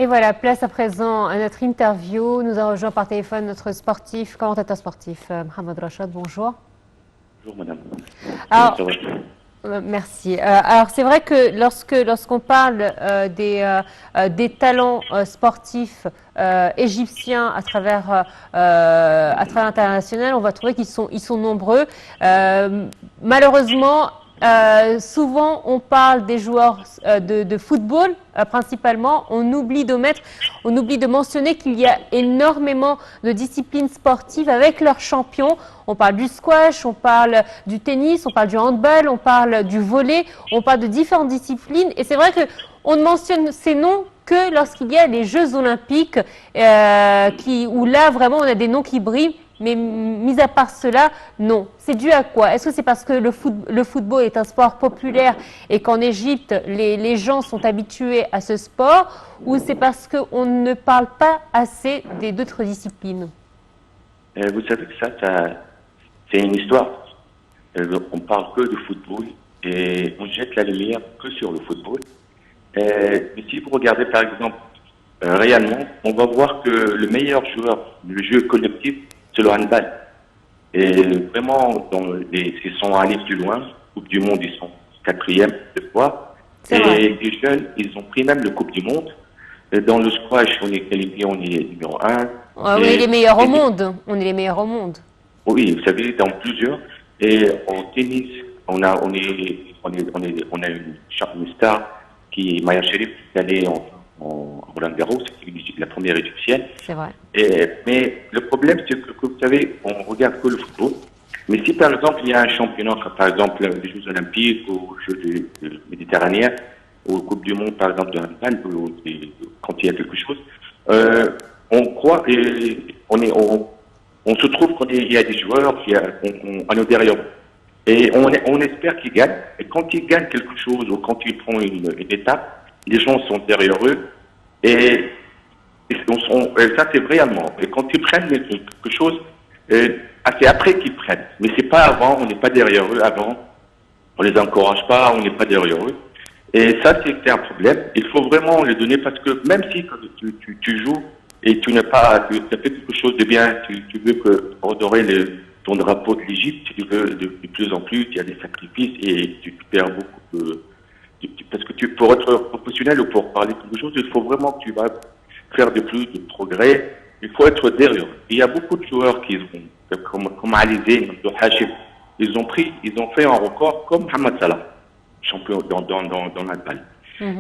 Et voilà, place à présent à notre interview. Nous avons rejoint par téléphone notre sportif, commentateur sportif, Mohamed Rachad. Bonjour. Bonjour madame. Comment Alors, ça va? merci. Alors, c'est vrai que lorsqu'on parle des talents sportifs égyptiens à travers l'international, on va trouver ils sont nombreux. Malheureusement, souvent, on parle des joueurs de football, principalement. On oublie de mentionner qu'il y a énormément de disciplines sportives avec leurs champions. On parle du squash, on parle du tennis, on parle du handball, on parle du volley, on parle de différentes disciplines. Et c'est vrai qu'on ne mentionne ces noms que lorsqu'il y a les Jeux Olympiques, où là, vraiment, on a des noms qui brillent. Mais mis à part cela, non. C'est dû à quoi? Est-ce que c'est parce que le football est un sport populaire et qu'en Égypte, les gens sont habitués à ce sport, ou c'est parce qu'on ne parle pas assez des d'autres disciplines? Vous savez que c'est une histoire. On parle que de football et on jette la lumière que sur le football. Mais si vous regardez par exemple réellement, on va voir que le meilleur joueur du jeu collectif, c'est le handball. Et vraiment, ils sont allés plus loin. Coupe du Monde, ils sont quatrième deux fois. C'est Et vrai. les jeunes, ils ont pris même le Coupe du Monde. Et dans le squash, on est qualifié, on est numéro un. On est les meilleurs au monde. On est les meilleurs au monde. Oui, vous savez, dans plusieurs. Et en tennis, on a une star qui est Maya Sherif, qui est allée en Roland Garros, c'est la première égyptienne. C'est vrai. Mais le problème, c'est que vous savez, on regarde que le football. Mais si par exemple il y a un championnat, comme par exemple les Jeux Olympiques ou les Jeux Méditerranéens, ou Coupe du Monde par exemple de handball, quand il y a quelque chose, on croit et on se trouve qu'il y a des joueurs, on est derrière eux. Et on espère qu'ils gagnent. Et quand ils gagnent quelque chose ou quand ils prennent une étape, les gens sont derrière eux. Et ça, c'est réellement. Et quand ils prennent quelque chose, c'est après qu'ils prennent. Mais c'est pas avant, on n'est pas derrière eux avant. On les encourage pas, on n'est pas derrière eux. Et ça, c'est un problème. Il faut vraiment les donner parce que même si quand tu joues et tu as fait quelque chose de bien, tu veux redorer ton drapeau de l'Égypte, tu veux de plus en plus, il y a des sacrifices et tu perds beaucoup parce que pour être professionnel ou pour parler de quelque chose, il faut vraiment que tu vas faire de plus de progrès. Il faut être derrière. Il y a beaucoup de joueurs comme Ali Zayn, Hachim, ils ont fait un record comme Mohamed Salah, champion dans la balle.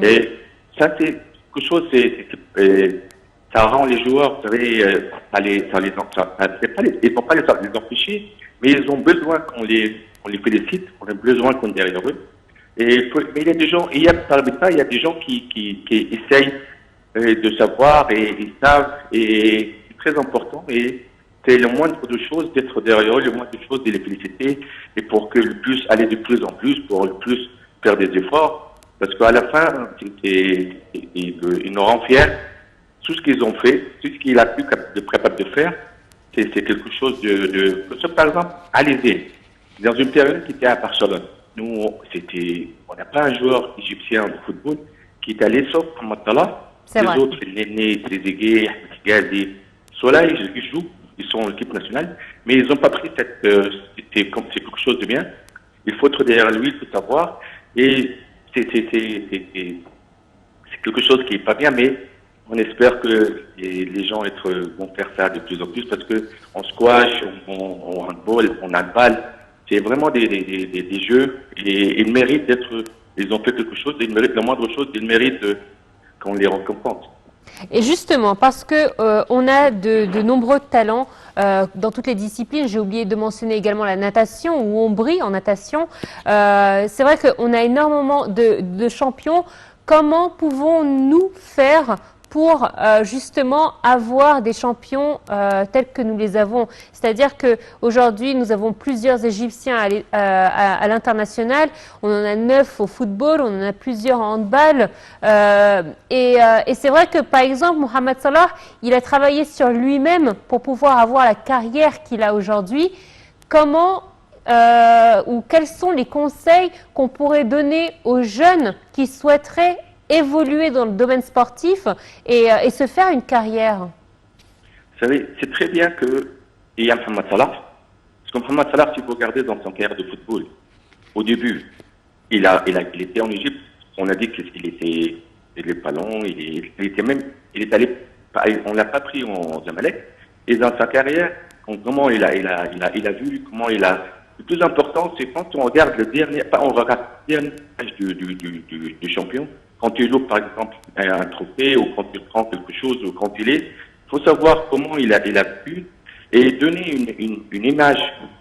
Et ça, c'est quelque chose, ça rend les joueurs, vous savez, ils ne vont pas les empêcher, mais ils ont besoin qu'on les félicite, on a besoin qu'on est derrière eux. Mais il y a des gens, parmi ça, il y a des gens qui essayent de savoir et ils savent, et c'est très important. Et c'est le moindre de choses d'être derrière eux, le moindre de choses de les féliciter, et pour que le plus aller de plus en plus, pour le plus faire des efforts, parce qu'à la fin, ils nous rendent fiers. Tout ce qu'ils ont fait, tout ce qu'il a pu de capable de faire, c'est quelque chose par exemple, allez-y, dans une période qui était à Barcelone. Nous, on n'a pas un joueur égyptien de football qui est allé sauf Mohamed Salah. C'est vrai. Les autres, Néné, Trezeguet, Ghazi, Soleil, ils jouent, ils sont en équipe nationale, mais ils n'ont pas pris c'est quelque chose de bien. Il faut être derrière lui, il faut savoir, et c'est quelque chose qui est pas bien, mais on espère que les gens vont faire ça de plus en plus parce que en squash, en handball, en handball, c'est vraiment des jeux et ils méritent ils ont fait quelque chose, ils méritent la moindre chose, ils méritent qu'on les récompense. Et justement, parce que on a de nombreux talents dans toutes les disciplines, j'ai oublié de mentionner également la natation, où on brille en natation. C'est vrai qu'on a énormément de champions. Comment pouvons-nous faire pour justement avoir des champions tels que nous les avons? C'est-à-dire qu'aujourd'hui, nous avons plusieurs Égyptiens à l'international. On en a 9 au football, on en a plusieurs en handball. Et c'est vrai que, par exemple, Mohamed Salah, il a travaillé sur lui-même pour pouvoir avoir la carrière qu'il a aujourd'hui. Comment ou quels sont les conseils qu'on pourrait donner aux jeunes qui souhaiteraient évoluer dans le domaine sportif et se faire une carrière? Vous savez, c'est très bien qu'il y a Mohamed Salah. Parce que Mohamed Salah, si vous regardez dans son carrière de football, au début, il était en Égypte. On a dit qu'il était pas long. Il est allé, on l'a pas pris en Zamalek. Et dans sa carrière, comment il a vu, comment il a. Le plus important, c'est quand on regarde le dernier, pas on regarde le dernier match du champion. Quand il loupe, par exemple, un trophée ou quand il prend quelque chose ou quand il faut savoir comment il a pu et donner une image,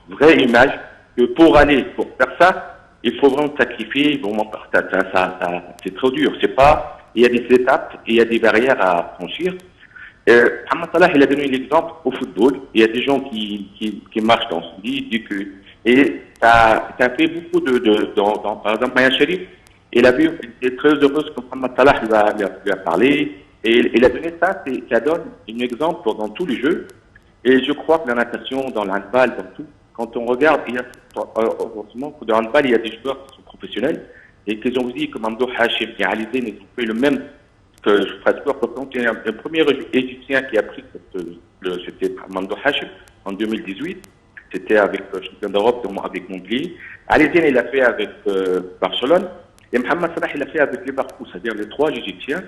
une vraie image, que pour faire ça, il faut vraiment sacrifier, vraiment, c'est trop dur. C'est pas, il y a des étapes, il y a des barrières à franchir. Mohamed Salah, il a donné l'exemple au football. Il y a des gens qui marchent dans ce lit, disent que, et ça a fait beaucoup par exemple, Maya Sharif, il a vu, il est très heureuse que Mohamed Salah lui a parlé, et il a donné ça donne un exemple dans tous les jeux. Et je crois que la natation, dans le handball, dans tout, quand on regarde, heureusement que dans le handball, il y a des joueurs qui sont professionnels et qui ont dit, comme Amdou Hachim et Ali Zayn, ils ont fait le même que Strasbourg. Il y a un premier Égyptien qui a pris c'était Amdou Hachim en 2018. C'était avec le champion d'Europe avec Montpellier. Ali Zayn, il l'a fait avec Barcelone. Et Mohamed Salah, il l'a fait avec Liverpool, c'est-à-dire les trois Égyptiens.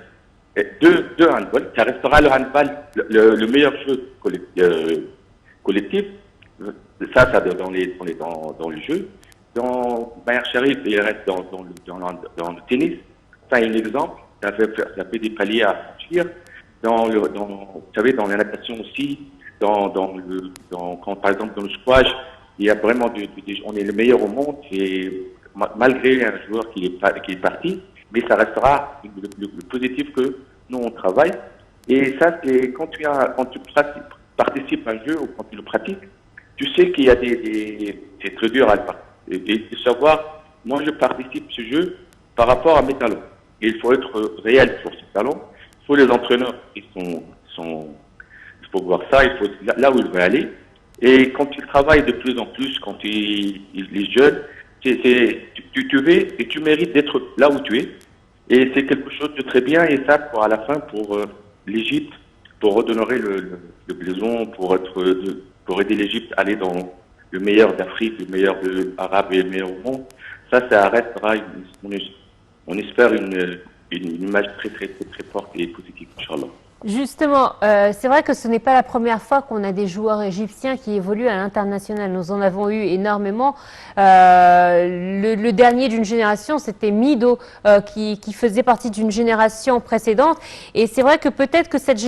Deux handball, ça restera le handball le meilleur jeu collectif. Ça dans le jeu. Dans Bayer Sharif, il reste dans le tennis. Ça, un exemple. Ça fait des paliers à franchir. Vous savez, dans la natation aussi, quand, par exemple, dans le squash, il y a vraiment on est le meilleur au monde. Et malgré un joueur qui est parti, mais ça restera le positif que nous on travaille. Et ça, c'est quand tu participes à un jeu ou quand tu le pratiques, tu sais qu'il y a c'est très dur à le participer. Et de savoir, moi je participe à ce jeu par rapport à mes talents. Et il faut être réel sur ces talents. Il faut les entraîneurs qui il faut voir ça, il faut là où il veut aller. Et quand il travaille de plus en plus, quand il est jeune, tu veux et tu mérites d'être là où tu es. Et c'est quelque chose de très bien. Et ça, à la fin, pour l'Égypte, pour redonner le blason, pour aider l'Égypte à aller dans le meilleur d'Afrique, le meilleur arabe et le meilleur au monde, ça restera, on espère, une image très, très, très, très forte et positive, Inch'Allah. Justement, c'est vrai que ce n'est pas la première fois qu'on a des joueurs égyptiens qui évoluent à l'international. Nous en avons eu énormément. Le dernier d'une génération, c'était Mido, qui faisait partie d'une génération précédente. Et c'est vrai que peut-être que cette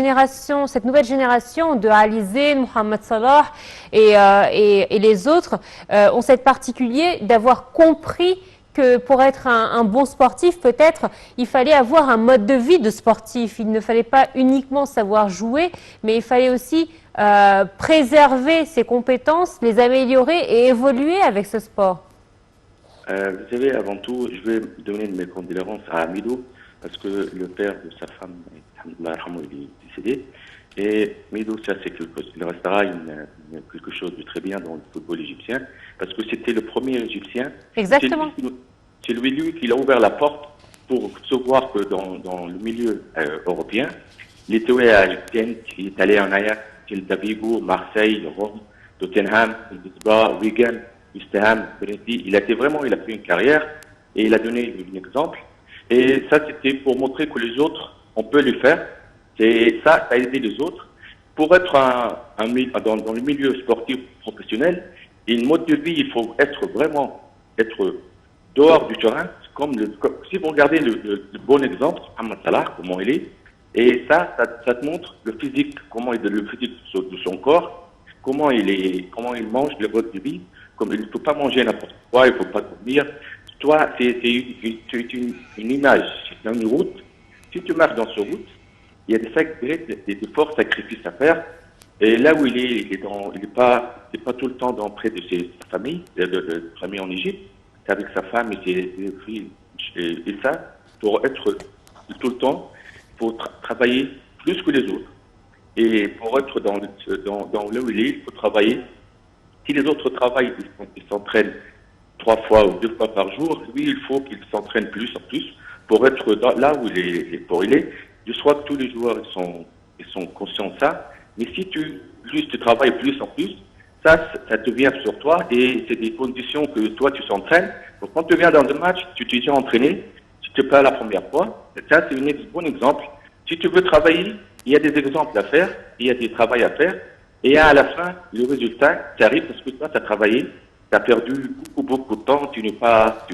nouvelle génération de Ali Zayn, Mohamed Salah et les autres ont cette particulier d'avoir compris que pour être un bon sportif, peut-être, il fallait avoir un mode de vie de sportif. Il ne fallait pas uniquement savoir jouer, mais il fallait aussi préserver ses compétences, les améliorer et évoluer avec ce sport. Vous savez, avant tout, je vais donner mes condoléances à Mido, parce que le père de sa femme, il est décédé. Et Mido, ça, il restera quelque chose de très bien dans le football égyptien, parce que c'était le premier Égyptien. Exactement. C'est lui qui a ouvert la porte pour se voir que dans le milieu européen, il était à Gent, il est allé en Ajax, Davigo, Marseille, Rome, Tottenham, Lisbonne, Wigan, West Ham, Brentford. Il a fait une carrière et il a donné un exemple. Et ça, c'était pour montrer que les autres, on peut le faire. Et ça a aidé les autres. Pour être dans le milieu sportif professionnel, une mode de vie, il faut être dehors du terrain. Si vous regardez le bon exemple, Mohamed Salah, comment il est, et ça te montre le physique, le physique de son corps, comment il mange, le mode de vie, comme il ne peut pas manger n'importe quoi, il ne faut pas dormir. Toi, c'est une image, c'est une route. Si tu marches dans cette route, il y a des forts sacrifices à faire. Et là où il n'est pas tout le temps près de sa famille, de famille en Égypte, c'est avec sa femme et ses filles. Et ça, pour être tout le temps, il faut travailler plus que les autres. Et pour être dans là où il faut travailler. Si les autres travaillent, ils s'entraînent 3 fois ou 2 fois par jour, lui, il faut qu'il s'entraîne plus en plus pour être là où il est. Je crois que tous les joueurs ils sont conscients de ça. Mais si tu travailles plus en plus, ça te vient sur toi et c'est des conditions que toi tu s'entraînes. Donc quand tu viens dans un match, tu t'es déjà entraîné, tu te pas la première fois. Ça c'est un bon exemple. Si tu veux travailler, il y a des exemples à faire, il y a des travaux à faire. Et à la fin, le résultat, ça arrive parce que toi, tu as travaillé, tu as perdu beaucoup de temps, tu n'es pas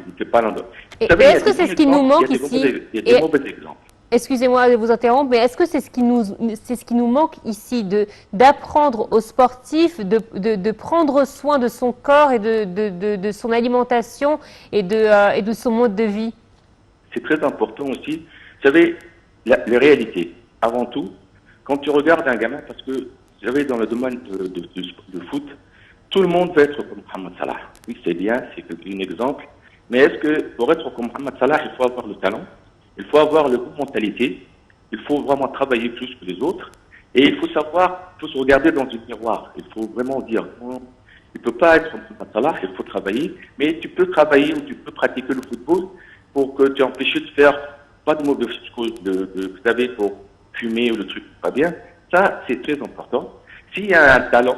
l'endroit. Et est-ce que c'est ce qui nous manque ici? Il y a des mauvais exemples. Excusez-moi de vous interrompre, mais est-ce que c'est ce qui nous manque ici, d'apprendre aux sportifs de prendre soin de son corps et de son alimentation et de son mode de vie? C'est très important aussi. Vous savez, la réalité, avant tout, quand tu regardes un gamin, parce que, vous savez, dans le domaine de foot, tout le monde veut être comme Mohamed Salah. Oui, c'est bien, c'est un exemple. Mais est-ce que pour être comme Mohamed Salah, il faut avoir le talent, il faut avoir la bonne mentalité, il faut vraiment travailler plus que les autres, et il faut savoir, il faut se regarder dans un miroir. Il faut vraiment dire, non, il ne peut pas être comme Mohamed Salah, il faut travailler, mais tu peux travailler ou tu peux pratiquer le football pour que tu empêches de faire pas de mauvaises choses, vous savez, pour fumer ou le truc pas bien. Ça, c'est très important. S'il y a un talent,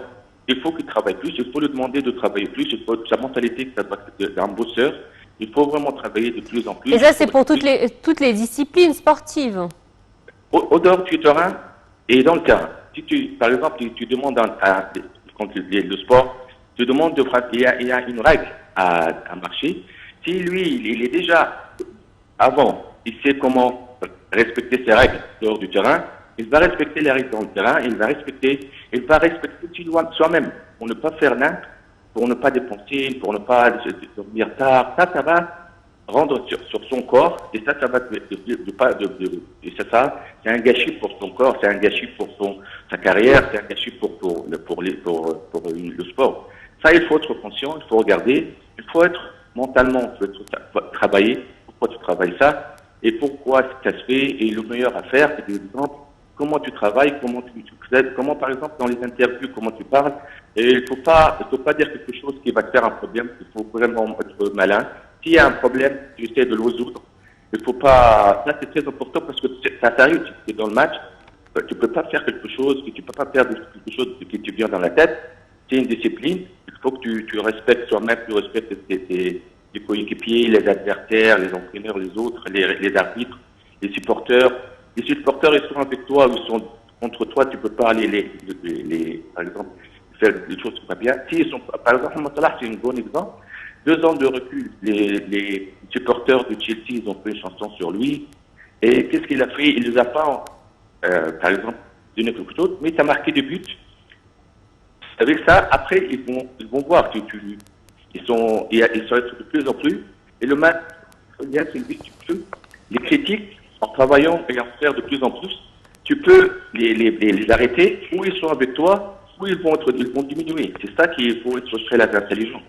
il faut qu'il travaille plus, il faut lui demander de travailler plus, il faut sa mentalité, que ça doit être un bosseur. Il faut vraiment travailler de plus en plus. Et ça, c'est pour toutes les disciplines sportives. Au dehors du terrain et dans le terrain. Si par exemple, tu demandes quand le sport, tu demandes il y a une règle à marcher. Si lui, il est déjà avant, il sait comment respecter ses règles dehors du terrain, il va respecter les règles dans le terrain, il va respecter soi-même pour ne pas faire n'importe, pour ne pas dépenser, pour ne pas dormir tard. Ça va rendre sur son corps et ça va et ça, c'est un gâchis pour son corps, c'est un gâchis pour sa carrière, c'est un gâchis pour le sport. Ça, il faut être conscient, il faut regarder, il faut être mentalement, il faut travailler. Pourquoi tu travailles ça et pourquoi ça se fait et le meilleur à faire, c'est des exemples. Comment tu travailles, comment par exemple dans les interviews, comment tu parles. Et il faut pas dire quelque chose qui va te faire un problème. Il faut vraiment être malin. S'il y a un problème, tu essaies de le résoudre. Il faut pas. Ça c'est très important parce que ça t'arrive. Tu es dans le match, tu peux pas faire quelque chose, tu peux pas faire quelque chose qui te vient dans la tête. C'est une discipline. Il faut que tu respectes toi-même, tu respectes tes coéquipiers, les adversaires, les entraîneurs, les autres, les arbitres, les supporters. Les supporters, ils sont avec toi ou ils sont contre toi, tu peux pas aller par exemple, faire des choses qui pas bien. Si ils sont, par exemple, Mohamed Salah, c'est un bon exemple. 2 ans de recul, les supporters de Chelsea, ils ont fait une chanson sur lui. Et qu'est-ce qu'il a fait? Il les a pas, par exemple, donné quelque chose, mais il a marqué des buts. Avec ça, après, ils vont voir que ils sont de plus en plus. Et le match, c'est une vie, les critiques, en travaillant et en faire de plus en plus, tu peux les arrêter, ou ils sont avec toi, ou ils vont diminuer. C'est ça qu'il faut être très intelligent.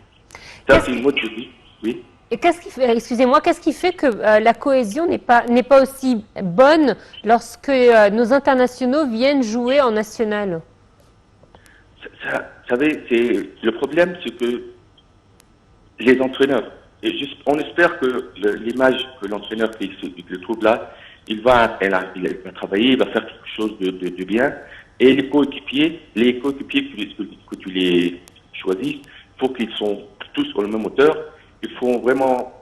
Ça, c'est une mode de vie. Oui. Et excusez-moi, qu'est-ce qui fait que la cohésion n'est pas aussi bonne lorsque nos internationaux viennent jouer en national? Vous savez, le problème, c'est que les entraîneurs, on espère que l'image que l'entraîneur qui le trouve là, il va travailler, il va faire quelque chose de bien. Et les coéquipiers que tu les choisis, il faut qu'ils sont tous sur le même hauteur. Il faut vraiment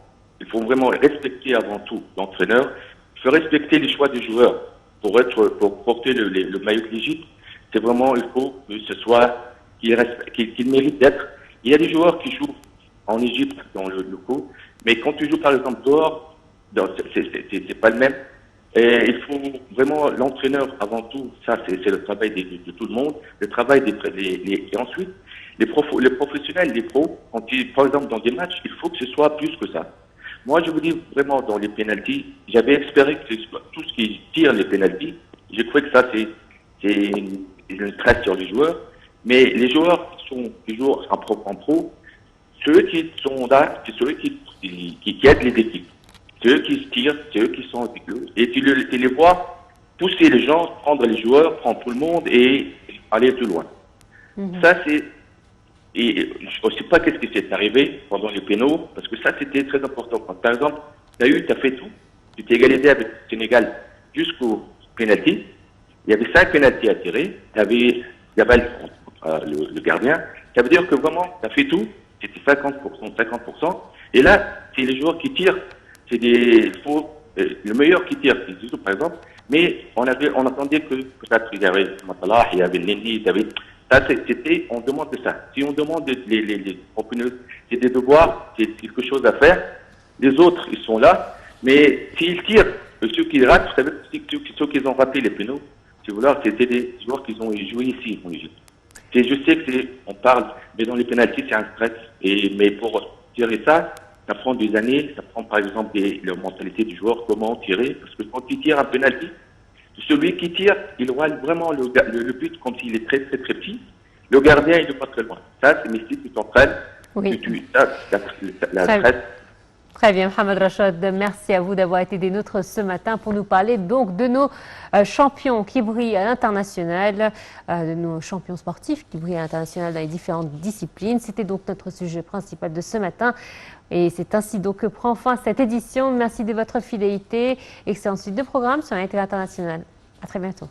respecter avant tout l'entraîneur. Il faut respecter les choix des joueurs pour porter le maillot de l'Égypte. C'est vraiment, il faut que ce soit qu'il mérite d'être. Il y a des joueurs qui jouent en Égypte dans le locaux, mais quand tu joues par exemple dehors, c'est pas le même. Et il faut vraiment l'entraîneur avant tout, ça c'est le travail de tout le monde, le travail et ensuite les professionnels, les pros, par exemple dans des matchs, il faut que ce soit plus que ça. Moi je vous dis vraiment dans les pénaltys, j'avais espéré que tout ce qui tire les pénaltys, j'ai cru que ça c'est une traite sur les joueurs, mais les joueurs qui jouent en pro, ceux qui sont là, c'est ceux qui aident les équipes. C'est eux qui se tirent, c'est eux qui sont avec eux. Et tu les vois pousser les gens, prendre les joueurs, prendre tout le monde et aller plus loin. Ça, c'est... Et je ne sais pas qu'est-ce qui s'est arrivé pendant les pénaux, parce que ça, c'était très important. Quand, par exemple, tu as fait tout, C'était égalisé avec le Sénégal jusqu'au penalty. Il y avait 5 pénaltys à tirer. Il y avait Gabal, le gardien. Ça veut dire que vraiment, ça fait tout. C'était 50%, 50%. Et là, c'est les joueurs qui tirent. C'est le meilleur qui tire, c'est Zizou par exemple. Mais on attendait que peut-être il y avait Matalah, il y avait Nendi, il y avait. Ça, on demande ça. Si on demande les entraîneurs, c'est des devoirs, c'est quelque chose à faire. Les autres, ils sont là. Mais s'ils tirent, ceux qui ratent, vous savez, ceux qui ont raté les pénaux, si vous voulez, c'était des joueurs qui ont joué ici en Égypte. Je sais on parle, mais dans les pénaltys, c'est un stress. Mais pour tirer ça, ça prend des années. Ça prend par exemple la mentalité du joueur, comment tirer. Parce que quand il tire un pénalty, celui qui tire, il voit vraiment le but quand il est très très très petit. Le gardien, il n'est pas très loin. Ça, c'est Messi qui t'entraîne. Oui. La stress. Très bien, Mohamed Rachad, merci à vous d'avoir été des nôtres ce matin pour nous parler donc de nos champions qui brillent à l'international, de nos champions sportifs qui brillent à l'international dans les différentes disciplines. C'était donc notre sujet principal de ce matin. Et c'est ainsi donc que prend fin cette édition. Merci de votre fidélité. Excellente suite de programme sur l'Inter International. À très bientôt.